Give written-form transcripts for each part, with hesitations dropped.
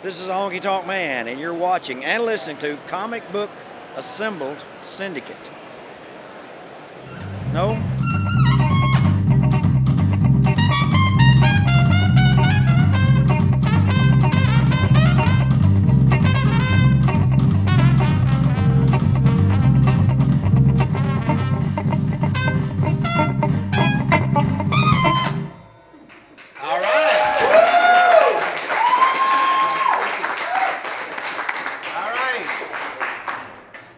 This is Honky Tonk Man, and you're watching and listening to Comic Book Assembled Syndicate. No?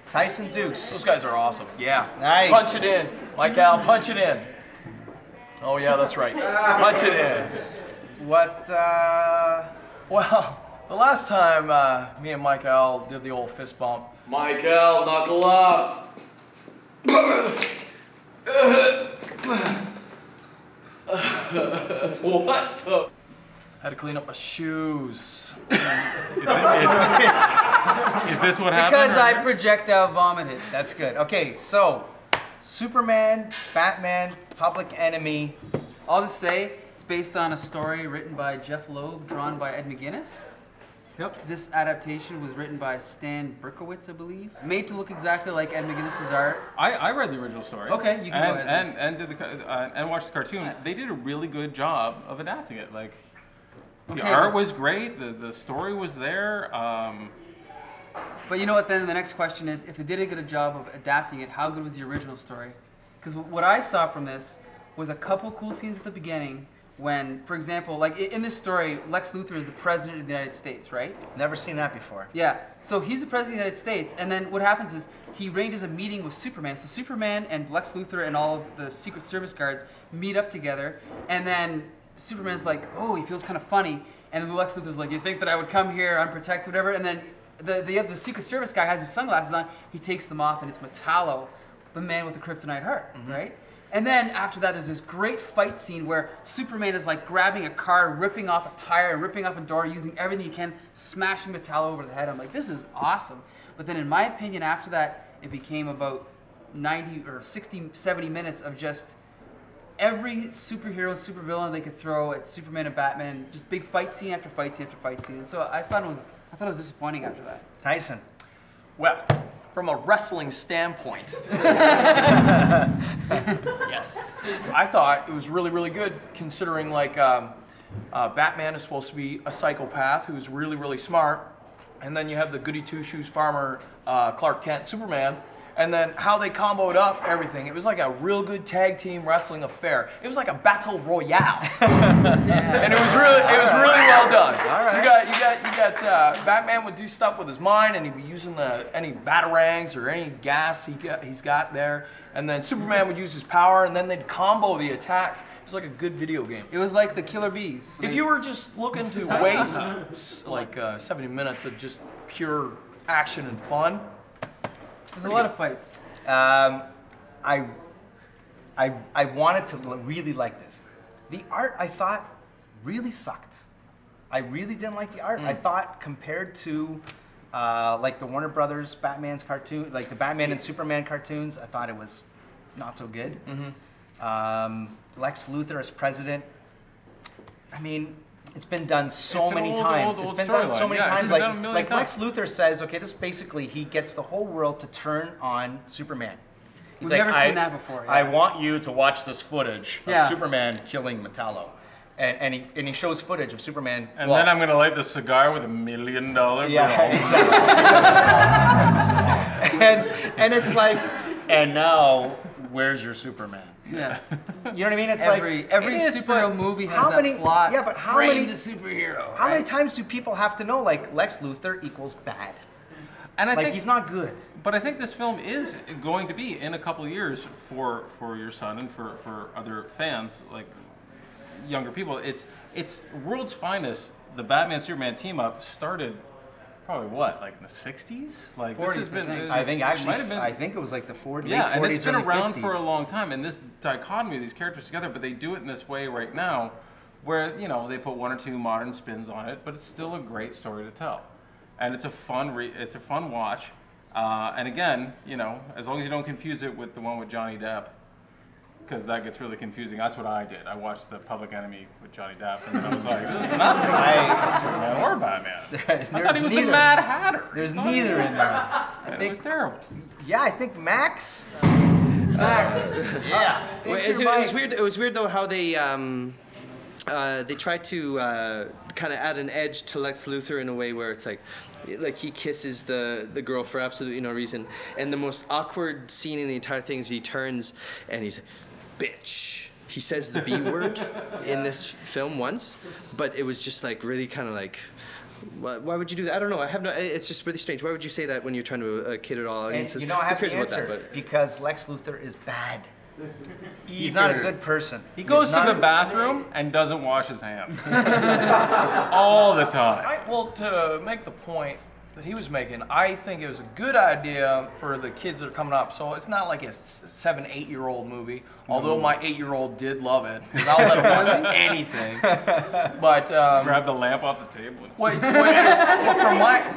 Tyson Dukes. Those guys are awesome. Yeah. Nice. Punch it in. Mike Al, punch it in. Oh, yeah, that's right. Punch it in. What, Well, the last time me and Mike Al did the old fist bump. Mike Al, knuckle up. What the? Had to clean up my shoes. Is this what happened? Because I projectile vomited. That's good. Okay, so Superman, Batman, Public Enemy. I'll just say it's based on a story written by Jeph Loeb, drawn by Ed McGuiness. Yep. This adaptation was written by Stan Berkowitz, I believe. Made to look exactly like Ed McGuinness's art. I read the original story. Okay, you can go ahead. And watched the cartoon. They did a really good job of adapting it. Like, the Okay, art was great. The story was there. But you know what? Then the next question is, if they did a good job of adapting it, how good was the original story? Because what I saw from this was a couple cool scenes at the beginning. When, for example, like in this story, Lex Luthor is the president of the United States, right? Never seen that before. Yeah, so he's the president of the United States, and then what happens is he arranges a meeting with Superman. So Superman and Lex Luthor and all of the Secret Service guards meet up together, and then Superman's like, oh, he feels kind of funny, and then Lex Luthor's like, you think that I would come here unprotected, whatever, and then the Secret Service guy has his sunglasses on, he takes them off, and it's Metallo, the man with the kryptonite heart, right? And then after that, there's this great fight scene where Superman is like grabbing a car, ripping off a tire, and ripping off a door, using everything he can, smashing Metallo over the head. I'm like, this is awesome. But then in my opinion, after that, it became about 90 or 60, 70 minutes of just every superhero, supervillain they could throw at Superman and Batman, just big fight scene after fight scene after fight scene. And so I thought it was disappointing after that. Tyson. Well, from a wrestling standpoint, yes, I thought it was really, really good considering like Batman is supposed to be a psychopath who's really, really smart, and then you have the goody two-shoes farmer Clark Kent, Superman, and then how they comboed up everything. It was like a real good tag team wrestling affair. It was like a battle royale, and it was really well done. All right. You got Batman would do stuff with his mind, and he'd be using any batarangs or any gas he's got there, and then Superman would use his power, and then they'd combo the attacks. It was like a good video game. It was like the Killer Bees. If you were just looking to waste like 70 minutes of just pure action and fun. There's a lot of fights. I wanted to really like this. The art, I thought, really sucked. I really didn't like the art. I thought compared to like the Warner Brothers Batman's cartoon, like the Batman and Superman cartoons, I thought it was not so good. Lex Luthor as president, I mean, it's been done so many times. It's been done so many times. Like Lex Luthor says, okay, this basically, he gets the whole world to turn on Superman. We've never seen that before. Yeah. I want you to watch this footage of Superman killing Metallo. And he shows footage of Superman. And then I'm going to light the cigar with $1 million bill. Yeah, exactly. and it's like, and now, where's your Superman? Yeah. You know what I mean? It's every superhero movie has that plot. Yeah, but how frame many the superhero? How many times do people have to know like Lex Luthor equals bad? And I think he's not good. But I think this film is going to be in a couple of years for your son and for other fans like younger people. It's world's finest. The Batman Superman team up started probably what, like in the 60s? Like 40s, this has been, I think actually, I think it was like the 40s. Yeah, late 40s, and it's been around 50s. for a long time. And this dichotomy of these characters together, but they do it in this way right now, where they put one or two modern spins on it, but it's still a great story to tell, and it's a fun watch. And again, as long as you don't confuse it with the one with Johnny Depp, because that gets really confusing. That's what I did. I watched The Public Enemy with Johnny Depp, and then I was like, this is nothing like Superman or Batman. I thought he was the Mad Hatter. There's neither in there. I think it was terrible. Yeah, I think Max. Yeah. It was weird though how they tried to kind of add an edge to Lex Luthor in a way where it's like he kisses the girl for absolutely no reason, and the most awkward scene in the entire thing is he turns and he's like, bitch. He says the B word in this film once, but it was just like really kind of like, why would you do that? I don't know. I have no. It's just really strange. Why would you say that when you're trying to kid it all? And you know, I have to answer because Lex Luthor is bad. He's not a good person. He goes to the bathroom and doesn't wash his hands all the time. Well, to make the point that he was making, I think it was a good idea for the kids that are coming up. So it's not like a 7, 8-year-old movie, although my 8-year-old did love it, because I'll let him watch anything. But grab the lamp off the table.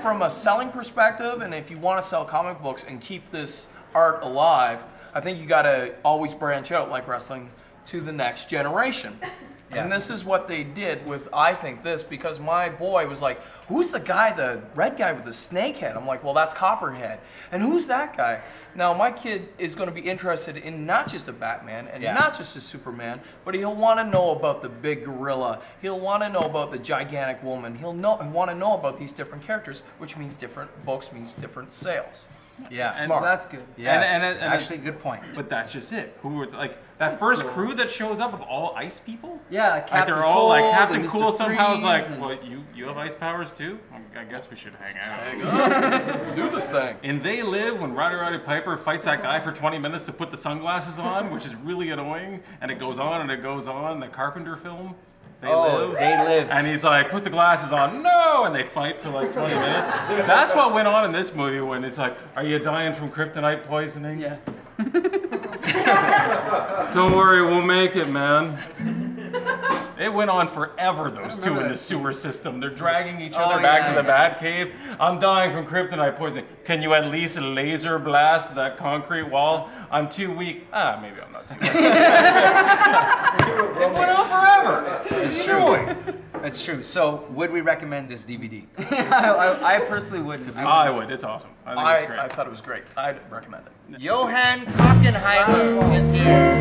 From a selling perspective, and if you want to sell comic books and keep this art alive, I think you got to always branch out, like wrestling, to the next generation. Yes. And this is what they did with, I think, this, because my boy was like, who's the guy, the red guy with the snake head? I'm like, well, that's Copperhead. And who's that guy? Now, my kid is going to be interested in not just a Batman and not just a Superman, but he'll want to know about the big gorilla. He'll want to know about the gigantic woman. He'll want to know about these different characters, which means different books, means different sales. Yeah, smart. That's good. Yeah, and actually, good point. But that's just it. Who was like that first crew that shows up of all ice people? Yeah, like Captain they're all like Cold Captain and Cool Mr. somehow is like, Freeze well, you have ice powers too? I guess we should hang out. Let's do this thing. And They Live, when Roddy Piper fights that guy for 20 minutes to put the sunglasses on, which is really annoying, and it goes on and it goes on. The Carpenter film. They live. And he's like, put the glasses on. No! And they fight for like 20 minutes. That's what went on in this movie when it's like, are you dying from kryptonite poisoning? Yeah. Don't worry, we'll make it, man. It went on forever, those two in the sewer system. They're dragging each other back to the Batcave. I'm dying from kryptonite poisoning. Can you at least laser blast that concrete wall? I'm too weak. Maybe I'm not too weak. It went on forever. It's true. It's true. So, would we recommend this DVD? I personally wouldn't. I would. It's awesome. I think it's great. I thought it was great. I'd recommend it. Johann Kockenheimer is here.